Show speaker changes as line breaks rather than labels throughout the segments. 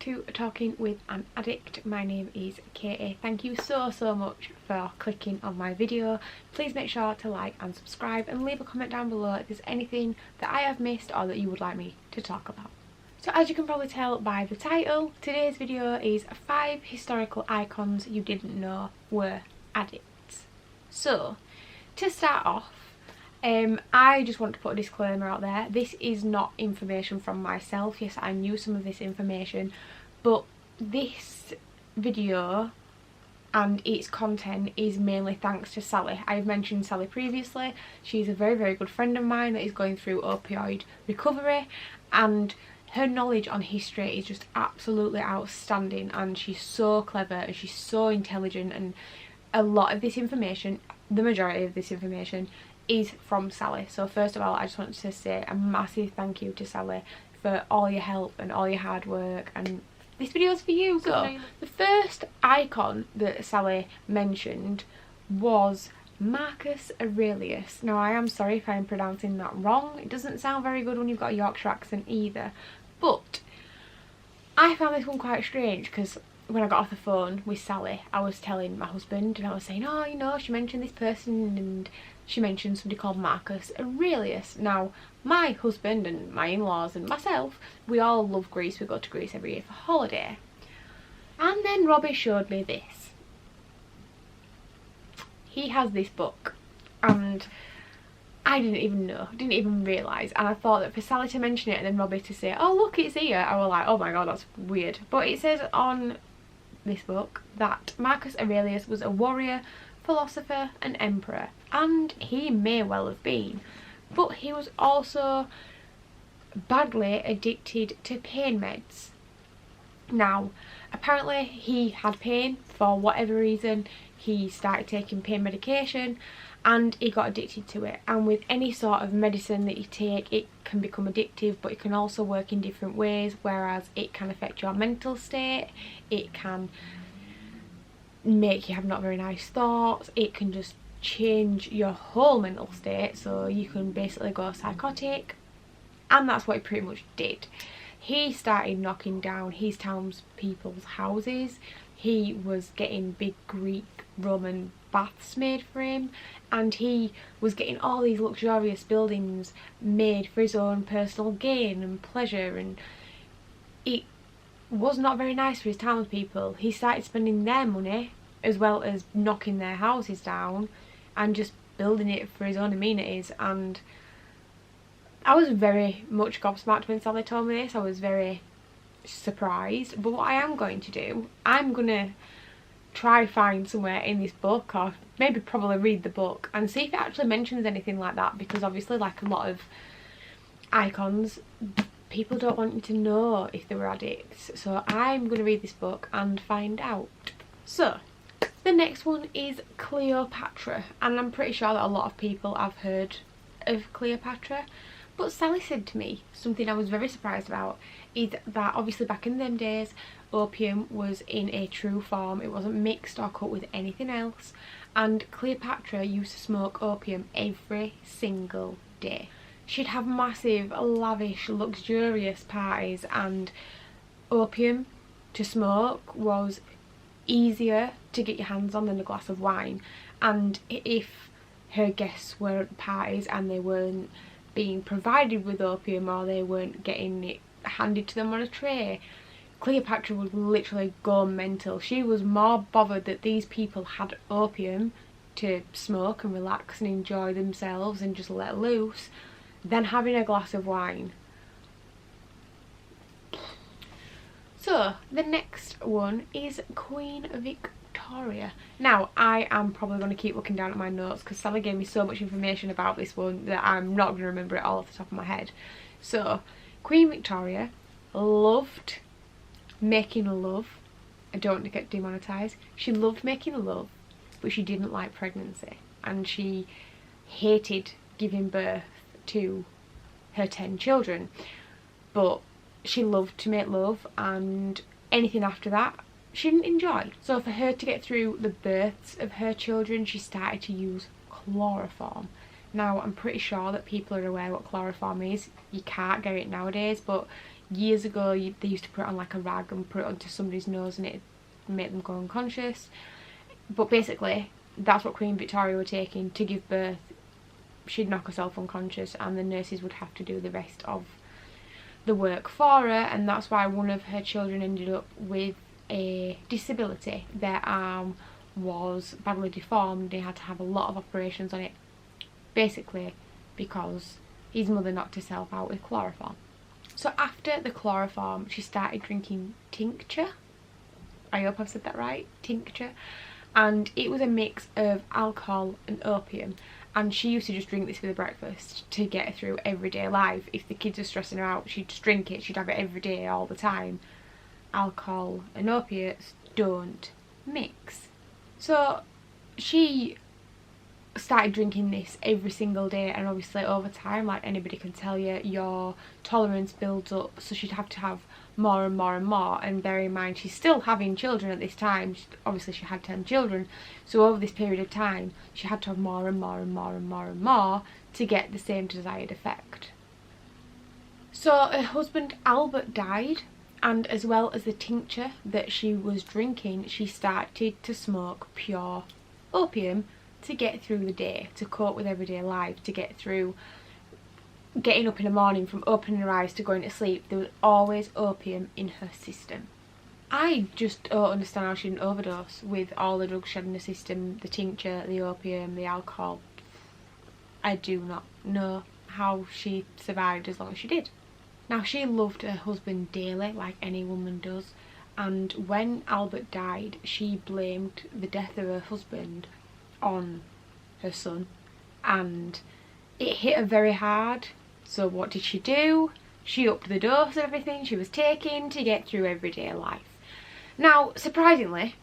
to Talking with an Addict. My name is Katie. Thank you so much for clicking on my video. Please make sure to like and subscribe and leave a comment down below if there's anything that I have missed or that you would like me to talk about. So as you can probably tell by the title, today's video is 5 historical icons you didn't know were addicts. So to start off, I just want to put a disclaimer out there. This is not information from myself. Yes, I knew some of this information, but this video and its content is mainly thanks to Sally. I've mentioned Sally previously. She's a very good friend of mine that is going through opioid recovery, and her knowledge on history is just absolutely outstanding, and she's so clever and she's so intelligent, and a lot of this information, the majority of this information, is from Sally. So first of all, I just want to say a massive thank you to Sally for all your help and all your hard work, and this video is for you. So the first icon that Sally mentioned was Marcus Aurelius. Now I am sorry if I'm pronouncing that wrong. It doesn't sound very good when you've got a Yorkshire accent either, but I found this one quite strange because when I got off the phone with Sally, I was telling my husband and I was saying, oh, you know, she mentioned this person and she mentioned somebody called Marcus Aurelius. Now, my husband and my in-laws and myself, we all love Greece. We go to Greece every year for holiday. And then Robbie showed me this. He has this book and I didn't even know, didn't even realise, and I thought that for Sally to mention it and then Robbie to say, oh look, it's here, I was like, oh my god, that's weird. But it says on this book that Marcus Aurelius was a warrior, philosopher and emperor, and he may well have been, but he was also badly addicted to pain meds. Now apparently he had pain for whatever reason, he started taking pain medication and he got addicted to it. And with any sort of medicine that you take, it can become addictive, but it can also work in different ways, whereas it can affect your mental state, it can make you have not very nice thoughts, it can just change your whole mental state, so you can basically go psychotic, and that's what he pretty much did. He started knocking down his townspeople's houses, he was getting big Greek Roman baths made for him, and he was getting all these luxurious buildings made for his own personal gain and pleasure, and it was not very nice for his townspeople. He started spending their money as well as knocking their houses down and just building it for his own amenities, and I was very much gobsmacked when Sally told me this. I was very surprised, but what I am going to do, I'm going to try find somewhere in this book, or maybe probably read the book and see if it actually mentions anything like that, because obviously, like a lot of icons, people don't want you to know if they were addicts. So I'm going to read this book and find out. So the next one is Cleopatra, and I'm pretty sure that a lot of people have heard of Cleopatra, but Sally said to me something I was very surprised about, is that obviously back in them days opium was in a true form, it wasn't mixed or cut with anything else, and Cleopatra used to smoke opium every single day. She'd have massive, lavish, luxurious parties, and opium to smoke was easier to get your hands on than a glass of wine. And if her guests were at parties and they weren't being provided with opium, or they weren't getting it handed to them on a tray, Cleopatra would literally go mental. She was more bothered that these people had opium to smoke and relax and enjoy themselves and just let loose than having a glass of wine. So the next one is Queen Victoria. Now I am probably going to keep looking down at my notes because Sally gave me so much information about this one that I'm not going to remember it all off the top of my head. So Queen Victoria loved making love. I don't want to get demonetised. She loved making love, but she didn't like pregnancy, and she hated giving birth to her 10 children, but she loved to make love, and anything after that she didn't enjoy. So for her to get through the births of her children, she started to use chloroform. Now, I'm pretty sure that people are aware what chloroform is. You can't get it nowadays, but years ago they used to put it on like a rag and put it onto somebody's nose and it'd make them go unconscious. But basically, that's what Queen Victoria were taking to give birth. She'd knock herself unconscious and the nurses would have to do the rest of the work for her, and that's why one of her children ended up with a disability. Their arm was badly deformed. They had to have a lot of operations on it, basically because his mother knocked herself out with chloroform. So after the chloroform, she started drinking tincture. I hope I've said that right, tincture. And it was a mix of alcohol and opium. And she used to just drink this with her breakfast to get her through everyday life. If the kids are stressing her out, she'd just drink it. She'd have it every day, all the time. Alcohol and opiates don't mix. So she started drinking this every single day, and obviously over time, like anybody can tell you, your tolerance builds up, so she'd have to have more and more and more. And bear in mind, she's still having children at this time. Obviously she had 10 children, so over this period of time she had to have more and more and more and more and more to get the same desired effect. So her husband Albert died, and as well as the tincture that she was drinking, she started to smoke pure opium to get through the day, to cope with everyday life, to get through getting up in the morning, from opening her eyes to going to sleep. There was always opium in her system. I just don't understand how she didn't overdose with all the drugs she had in the system, the tincture, the opium, the alcohol. I do not know how she survived as long as she did. Now, she loved her husband dearly, like any woman does, and when Albert died, she blamed the death of her husband on her son, and it hit her very hard. So what did she do? She upped the dose of everything she was taking to get through everyday life. Now, surprisingly,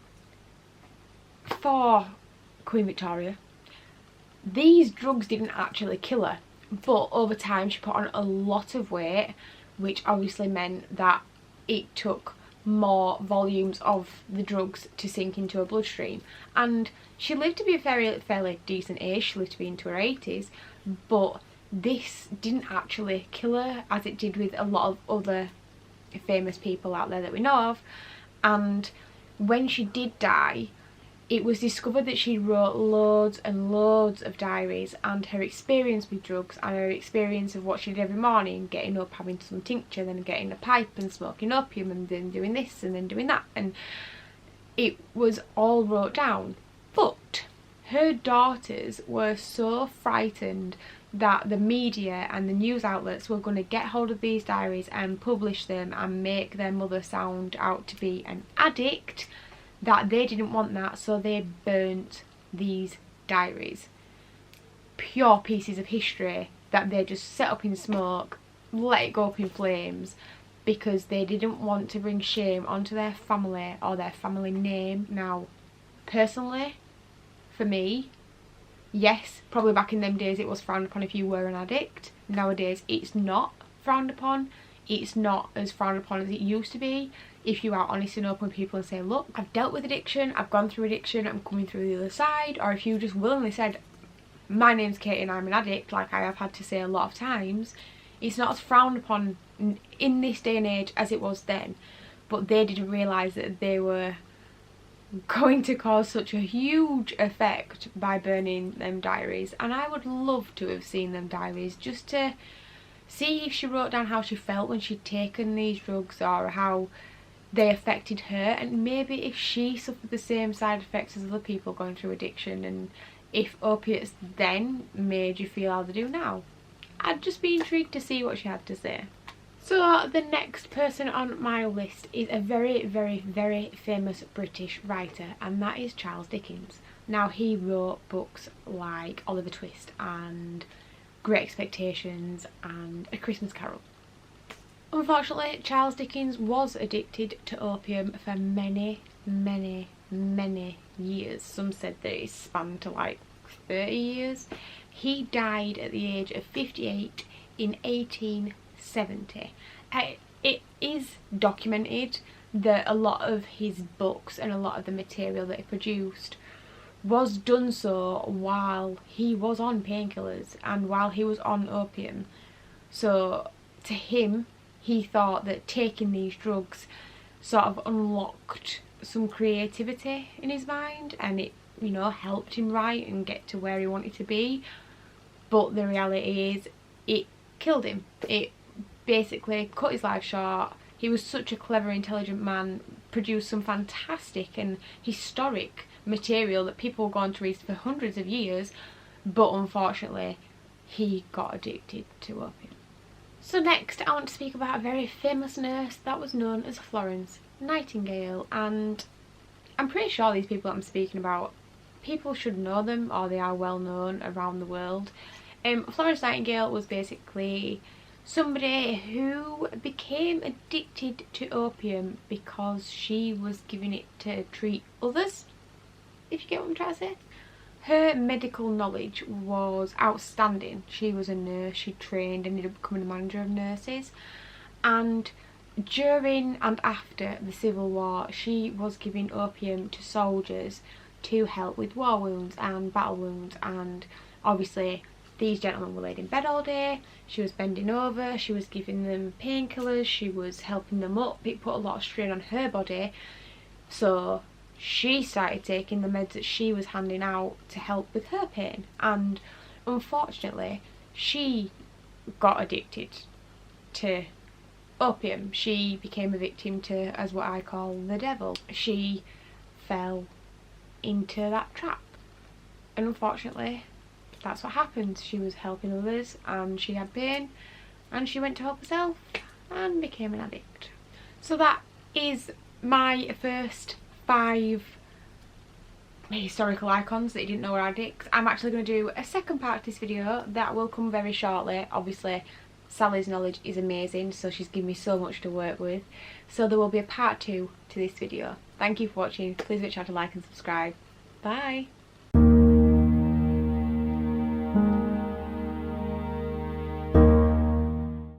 for Queen Victoria, these drugs didn't actually kill her, but over time she put on a lot of weight, which obviously meant that it took more volumes of the drugs to sink into her bloodstream. And she lived to be a fairly decent age. She lived to be into her 80s, but this didn't actually kill her as it did with a lot of other famous people out there that we know of. And when she did die, it was discovered that she wrote loads and loads of diaries, and her experience with drugs and her experience of what she did every morning, getting up, having some tincture, then getting a pipe and smoking opium, and then doing this and then doing that, and it was all wrote down. But her daughters were so frightened that the media and the news outlets were going to get hold of these diaries and publish them and make their mother sound out to be an addict, that they didn't want that, so they burnt these diaries. Pure pieces of history that they just set up in smoke, let it go up in flames, because they didn't want to bring shame onto their family or their family name. Now, personally, for me, yes, probably back in them days it was frowned upon if you were an addict. Nowadays it's not frowned upon. It's not as frowned upon as it used to be if you are honest and open with people and say, look, I've dealt with addiction, I've gone through addiction, I'm coming through the other side. Or if you just willingly said, my name's Katie and I'm an addict, like I have had to say a lot of times, it's not as frowned upon in this day and age as it was then. But they didn't realise that they were going to cause such a huge effect by burning them diaries. And I would love to have seen them diaries, just to see if she wrote down how she felt when she'd taken these drugs, or how they affected her, and maybe if she suffered the same side effects as other people going through addiction, and if opiates then made you feel how they do now. I'd just be intrigued to see what she had to say. So the next person on my list is a very, very, very famous British writer, and that is Charles Dickens. Now, he wrote books like Oliver Twist and Great Expectations and A Christmas Carol. Unfortunately, Charles Dickens was addicted to opium for many, many, many years. Some said that it spanned to like 30 years. He died at the age of 58 in 1870. It is documented that a lot of his books and a lot of the material that he produced was done so while he was on painkillers and while he was on opium. So to him, he thought that taking these drugs sort of unlocked some creativity in his mind, and it, you know, helped him write and get to where he wanted to be. But the reality is, it killed him. It basically cut his life short. He was such a clever, intelligent man, produced some fantastic and historic material that people were going to read for hundreds of years, but unfortunately he got addicted to opium. So next I want to speak about a very famous nurse that was known as Florence Nightingale, and I'm pretty sure these people that I'm speaking about, people should know them, or they are well known around the world. Florence Nightingale was basically somebody who became addicted to opium because she was giving it to treat others, if you get what I'm trying to say. Her medical knowledge was outstanding. She was a nurse, she trained, ended up becoming a manager of nurses, and during and after the Civil War she was giving opium to soldiers to help with war wounds and battle wounds. And obviously these gentlemen were laid in bed all day, she was bending over, she was giving them painkillers, she was helping them up. It put a lot of strain on her body, so she started taking the meds that she was handing out to help with her pain, and unfortunately she got addicted to opium. She became a victim to, as what I call, the devil. She fell into that trap, and unfortunately that's what happened. She was helping others and she had pain, and she went to help herself and became an addict. So that is my first 5 historical icons that you didn't know were addicts. I'm actually going to do a second part of this video that will come very shortly. Obviously Sally's knowledge is amazing, so she's given me so much to work with, so there will be a part 2 to this video. Thank you for watching. Please make sure to like and subscribe. Bye.